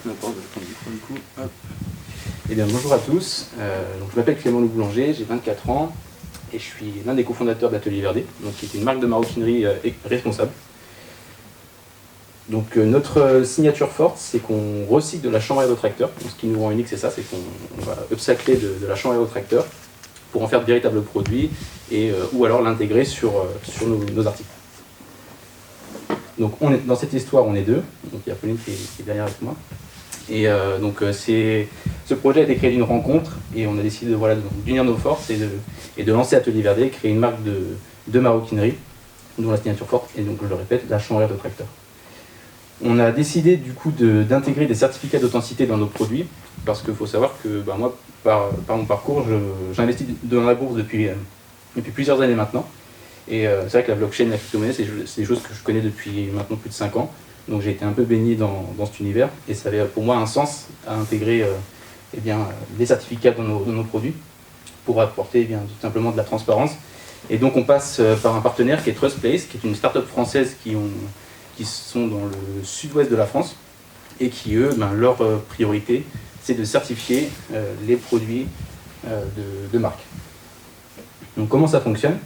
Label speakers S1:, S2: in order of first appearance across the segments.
S1: N'importe, je prends le micro du coup. Hop. Eh bien, bonjour à tous. Donc, je m'appelle Clément Le Boulanger, j'ai 24 ans et je suis l'un des cofondateurs d'Atelier Verdé, donc, qui est une marque de maroquinerie responsable. Donc, notre signature forte, c'est qu'on recycle de la chambre aérotracteur. Donc, ce qui nous rend unique, c'est ça, c'est qu'on va upcycler de la chambre aérotracteur pour en faire de véritables produits ou alors l'intégrer sur nos articles. Donc dans cette histoire, on est deux. Donc il y a Pauline qui est derrière avec moi. Et ce projet a été créé d'une rencontre et on a décidé d'unir nos forces et de lancer Atelier Verdé, créer une marque de maroquinerie dont la signature forte est, donc je le répète, la chambre aérotracteur. On a décidé du coup d'intégrer des certificats d'authenticité dans nos produits parce qu'il faut savoir que moi, par mon parcours, j'investis dans la bourse depuis plusieurs années maintenant. Et c'est vrai que la blockchain, la crypto-monnaie, c'est des choses que je connais depuis maintenant plus de 5 ans. Donc j'ai été un peu baigné dans cet univers et ça avait pour moi un sens à intégrer des certificats dans nos produits pour apporter tout simplement de la transparence. Et donc on passe par un partenaire qui est TrustPlace, qui est une start-up française qui sont dans le sud-ouest de la France et qui, eux, leur priorité, c'est de certifier les produits de marque. Donc comment ça fonctionne ?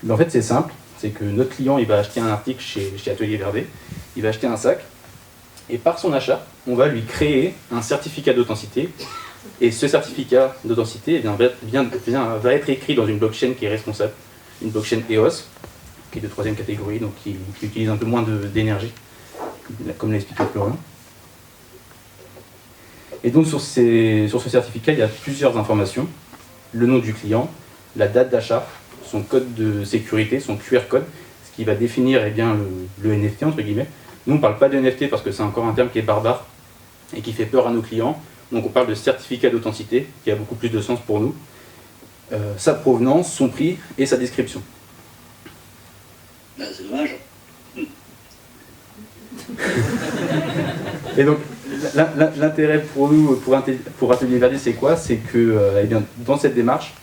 S1: En fait, c'est simple, c'est que notre client, il va acheter un article chez Atelier Verdé, il va acheter un sac, et par son achat, on va lui créer un certificat d'authenticité, et ce certificat d'authenticité va être écrit dans une blockchain qui est responsable, une blockchain EOS, qui est de 3e catégorie, donc qui utilise un peu moins d'énergie, comme l'a expliqué Florian. Et donc sur ce certificat, il y a plusieurs informations, le nom du client, la date d'achat, son code de sécurité, son QR code, ce qui va définir le NFT entre guillemets. Nous on ne parle pas de NFT parce que c'est encore un terme qui est barbare et qui fait peur à nos clients. Donc on parle de certificat d'authenticité qui a beaucoup plus de sens pour nous. Sa provenance, son prix et sa description.
S2: C'est dommage.
S1: Et donc l'intérêt pour nous, pour Atelier Verdé, c'est quoi ? C'est que dans cette démarche,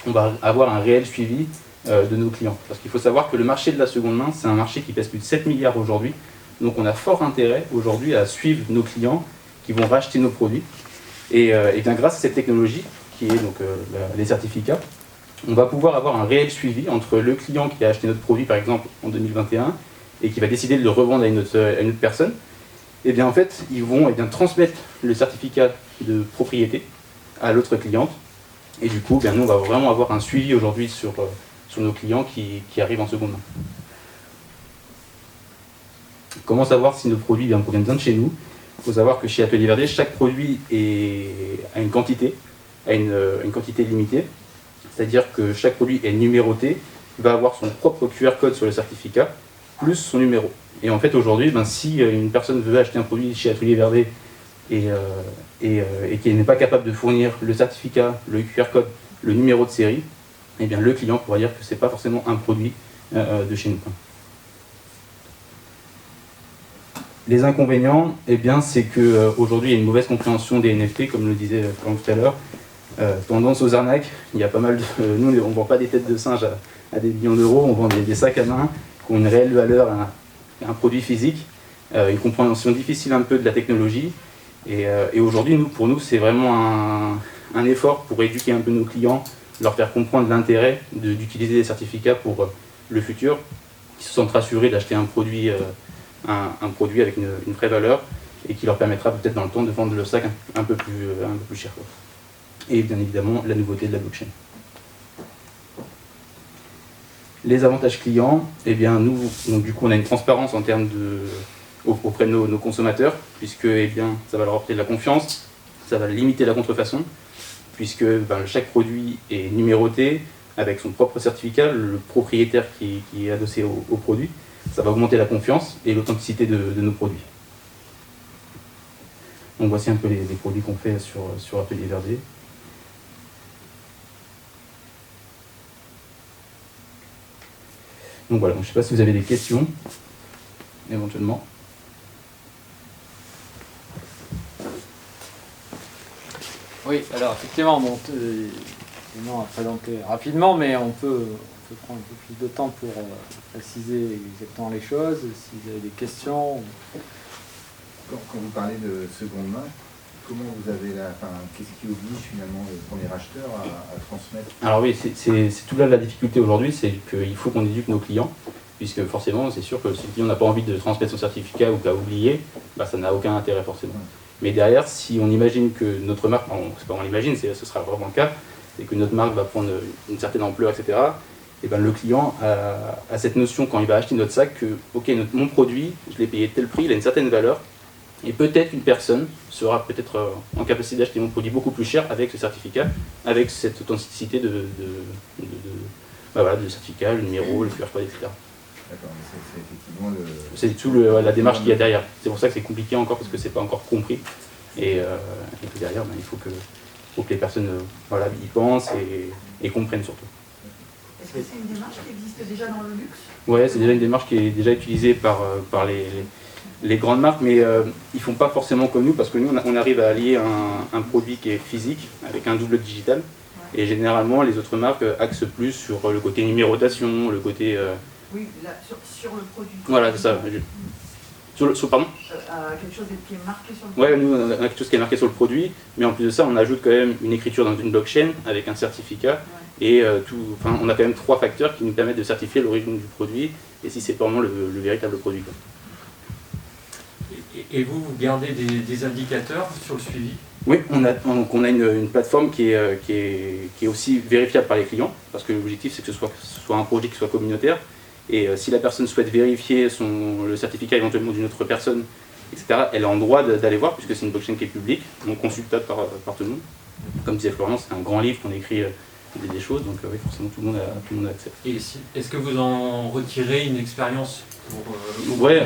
S1: on va avoir un réel suivi de nos clients. Parce qu'il faut savoir que le marché de la seconde main, c'est un marché qui pèse plus de 7 milliards aujourd'hui. Donc on a fort intérêt aujourd'hui à suivre nos clients qui vont racheter nos produits. Et grâce à cette technologie, qui est donc les certificats, on va pouvoir avoir un réel suivi entre le client qui a acheté notre produit, par exemple, en 2021, et qui va décider de le revendre à une autre personne. Et bien en fait, ils vont transmettre le certificat de propriété à l'autre cliente. Et du coup, nous, on va vraiment avoir un suivi aujourd'hui sur nos clients qui arrivent en seconde main. Comment savoir si nos produits proviennent bien de chez nous ? Il faut savoir que chez Atelier Verdé, chaque produit a une quantité limitée. C'est-à-dire que chaque produit est numéroté, va avoir son propre QR code sur le certificat, plus son numéro. Et en fait, aujourd'hui, si une personne veut acheter un produit chez Atelier Verdé et qui n'est pas capable de fournir le certificat, le QR code, le numéro de série, eh bien le client pourra dire que ce n'est pas forcément un produit de chez nous. Les inconvénients, c'est qu'aujourd'hui il y a une mauvaise compréhension des NFT, comme le disait Florent tout à l'heure, tendance aux arnaques. Il y a pas mal nous on ne vend pas des têtes de singe à des millions d'euros, on vend des sacs à main qui ont une réelle valeur à un produit physique, une compréhension difficile un peu de la technologie. Et aujourd'hui, pour nous, c'est vraiment un effort pour éduquer un peu nos clients, leur faire comprendre l'intérêt d'utiliser des certificats pour le futur, qu'ils se sentent rassurés d'acheter un produit avec une vraie valeur et qui leur permettra peut-être dans le temps de vendre le sac un peu plus cher. Et bien évidemment, la nouveauté de la blockchain. Les avantages clients, nous, donc, du coup, on a une transparence en termes auprès de nos consommateurs, puisque ça va leur apporter de la confiance, ça va limiter la contrefaçon, puisque chaque produit est numéroté avec son propre certificat, le propriétaire qui est adossé au produit. Ça va augmenter la confiance et l'authenticité de nos produits. Donc voici un peu les produits qu'on fait sur Atelier Verdé. Donc voilà, je ne sais pas si vous avez des questions, éventuellement.
S3: Oui, alors effectivement, on va présenter rapidement, mais on peut prendre un peu plus de temps pour préciser exactement les choses. Si vous avez des questions,
S2: Quand vous parlez de seconde main, comment vous avez qu'est-ce qui oblige finalement le premier acheteur à transmettre?
S1: Alors oui, c'est tout là la difficulté aujourd'hui, c'est qu'il faut qu'on éduque nos clients, puisque forcément, c'est sûr que si le client n'a pas envie de transmettre son certificat ou qu'a oublié, bah, ça n'a aucun intérêt forcément. Mais derrière, si on imagine que notre marque, c'est pas on l'imagine, ce sera vraiment le cas, c'est que notre marque va prendre une certaine ampleur, etc., et ben le client a cette notion quand il va acheter notre sac que, ok, mon produit, je l'ai payé tel prix, il a une certaine valeur, et peut-être qu'une personne sera peut-être en capacité d'acheter mon produit beaucoup plus cher avec ce certificat, avec cette authenticité bah voilà, de certificat, le numéro, le QR code, etc.
S2: D'accord, mais c'est effectivement
S1: c'est tout la démarche qu'il y a derrière. C'est pour ça que c'est compliqué encore, parce que c'est pas encore compris. Et puis derrière, ben, il faut que les personnes voilà, y pensent et comprennent surtout.
S4: Est-ce que c'est une démarche qui existe déjà dans le luxe?
S1: Ouais, c'est déjà une démarche qui est déjà utilisée par les grandes marques, mais ils font pas forcément comme nous, parce que nous, on arrive à allier un produit qui est physique avec un double digital. Ouais. Et généralement, les autres marques axent plus sur le côté numérotation, le côté...
S4: Oui, là, sur le produit.
S1: Voilà, c'est ça. Pardon
S4: quelque chose qui est marqué sur le produit.
S1: Ouais, nous, on a quelque chose qui est marqué sur le produit, mais en plus de ça, on ajoute quand même une écriture dans une blockchain avec un certificat. Ouais. Et on a quand même 3 facteurs qui nous permettent de certifier l'origine du produit et si c'est vraiment le véritable produit. Quoi.
S5: Et vous gardez des indicateurs sur le suivi?
S1: Oui, on a une plateforme qui est aussi vérifiable par les clients, parce que l'objectif c'est que ce soit un projet qui soit communautaire. Et si la personne souhaite vérifier le certificat éventuellement d'une autre personne, etc., elle est en droit d'aller voir, puisque c'est une blockchain qui est publique, donc consultable par tout le monde. Comme disait Florian, c'est un grand livre qu'on écrit des choses, donc oui, forcément tout le monde a accès.
S5: Et est-ce que vous en retirez une expérience pour
S1: Ouais,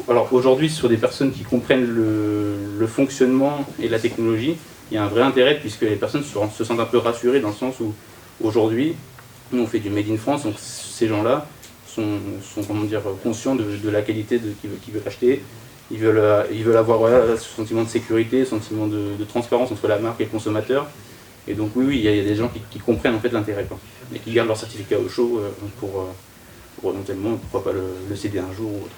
S1: alors aujourd'hui, sur des personnes qui comprennent le fonctionnement et la technologie, il y a un vrai intérêt, puisque les personnes se sentent un peu rassurées dans le sens où, aujourd'hui, nous on fait du Made in France, donc ces gens-là sont comment dire, conscients de la qualité qu'ils veulent acheter. Ils veulent avoir voilà, ce sentiment de sécurité, ce sentiment de transparence entre la marque et le consommateur. Et donc oui, il y a des gens qui comprennent en fait l'intérêt, et qui gardent leur certificat au chaud pour éventuellement, pourquoi pas le céder un jour ou autre.